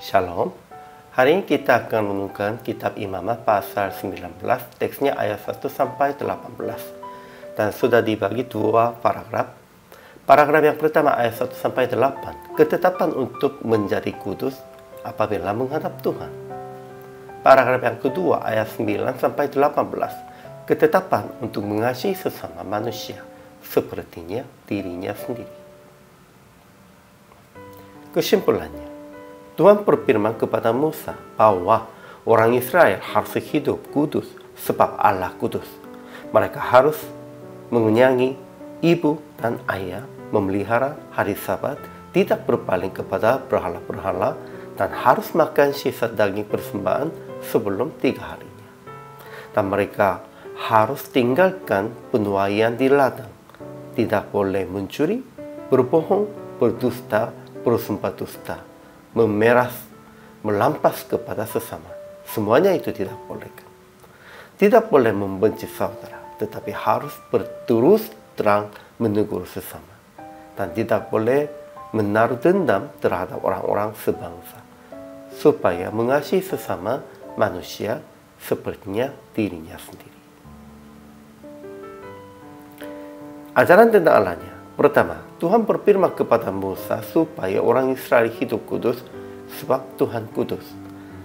Shalom. Hari ini kita akan menemukan kitab Imamah pasal 19, teksnya ayat 1 sampai 18. Dan sudah dibagi dua paragraf. Paragraf yang pertama ayat 1 sampai 8, ketetapan untuk menjadi kudus apabila menghadap Tuhan. Paragraf yang kedua ayat 9 sampai 18, ketetapan untuk mengasihi sesama manusia sepertinya dirinya sendiri. Kesimpulannya, Tuhan berfirman kepada Musa bahwa orang Israel harus hidup kudus sebab Allah kudus. Mereka harus menyayangi ibu dan ayah, memelihara hari Sabat, tidak berpaling kepada berhala-berhala, dan harus makan sisa daging persembahan sebelum 3 harinya. Dan mereka harus tinggalkan penuaian di ladang. Tidak boleh mencuri, berbohong, berdusta, bersumpah dusta, memeras, melampas kepada sesama. Semuanya itu tidak boleh. Tidak boleh membenci saudara, tetapi harus berterus terang menegur sesama. Dan tidak boleh menaruh dendam terhadap orang-orang sebangsa, supaya mengasihi sesama manusia sepertinya dirinya sendiri. Ajaran tentang Allahnya. Pertama, Tuhan berfirman kepada Musa supaya orang Israel hidup kudus sebab Tuhan kudus.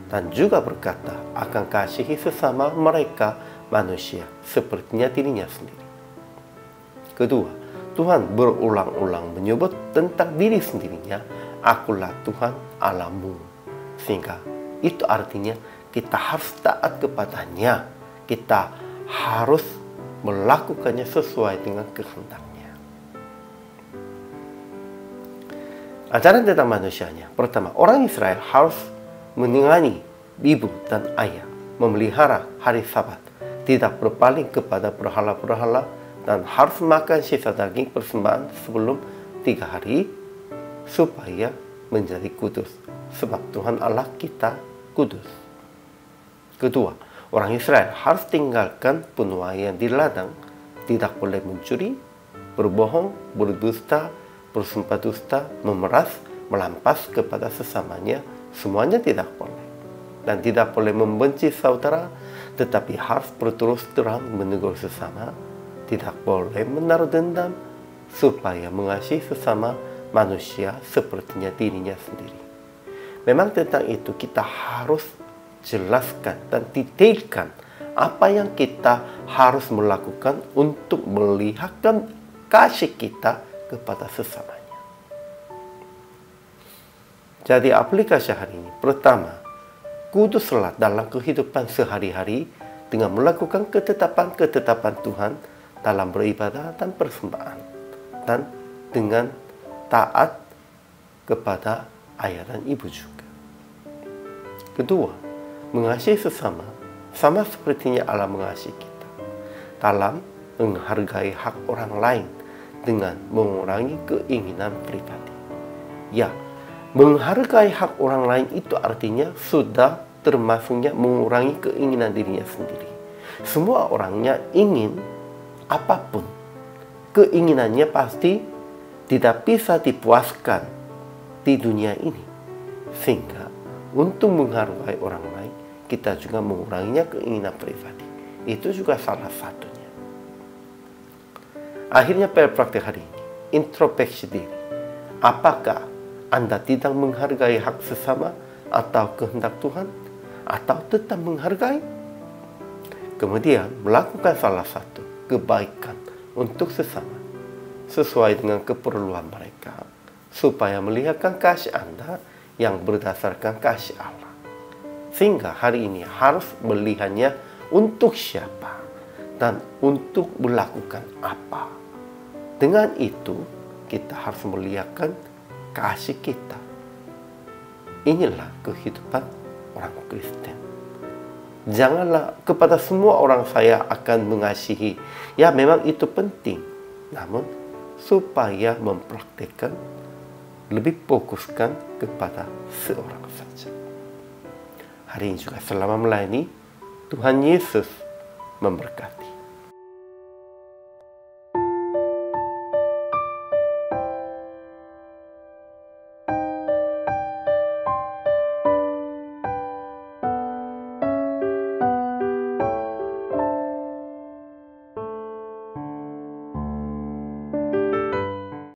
Dan juga berkata akan kasihi sesama mereka manusia sepertinya dirinya sendiri. Kedua, Tuhan berulang-ulang menyebut tentang diri sendirinya, akulah Tuhan Allahmu. Sehingga itu artinya kita harus taat kepadanya. Kita harus melakukannya sesuai dengan kehendaknya. Ajaran tentang manusianya. Pertama, orang Israel harus menengani ibu dan ayah, memelihara hari Sabat, tidak berpaling kepada berhala-berhala, dan harus makan sisa daging persembahan sebelum 3 hari supaya menjadi kudus. Sebab Tuhan Allah kita kudus. Kedua, orang Israel harus tinggalkan penuaian di ladang, tidak boleh mencuri, berbohong, berdusta, bersumpah dusta, memeras, melampas kepada sesamanya, semuanya tidak boleh. Dan tidak boleh membenci saudara, tetapi harus berterus terang menegur sesama. Tidak boleh menaruh dendam, supaya mengasihi sesama manusia sepertinya dirinya sendiri. Memang tentang itu kita harus jelaskan dan detailkan apa yang kita harus melakukan untuk melihatkan kasih kita kepada sesamanya. Jadi aplikasi hari ini, pertama, kuduslah dalam kehidupan sehari-hari dengan melakukan ketetapan-ketetapan Tuhan dalam beribadah dan persembahan, dan dengan taat kepada ayah dan ibu juga. Kedua, mengasihi sesama sama sepertinya Allah mengasihi kita, dalam menghargai hak orang lain dengan mengurangi keinginan pribadi. Ya, menghargai hak orang lain itu artinya sudah termasuknya mengurangi keinginan dirinya sendiri. Semua orangnya ingin apapun. Keinginannya pasti tidak bisa dipuaskan di dunia ini. Sehingga untuk menghargai orang lain, kita juga menguranginya keinginan pribadi. Itu juga salah satunya. Akhirnya praktik hari ini, introspeksi diri. Apakah Anda tidak menghargai hak sesama atau kehendak Tuhan? Atau tetap menghargai? Kemudian melakukan salah satu kebaikan untuk sesama sesuai dengan keperluan mereka, supaya melihatkan kasih Anda yang berdasarkan kasih Allah. Sehingga hari ini harus melihatnya untuk siapa dan untuk melakukan apa. Dengan itu, kita harus melihatkan kasih kita. Inilah kehidupan orang Kristen. Janganlah kepada semua orang saya akan mengasihi. Ya, memang itu penting. Namun, supaya mempraktikkan, lebih fokuskan kepada seorang saja. Hari ini juga selama melayani, Tuhan Yesus memberkati.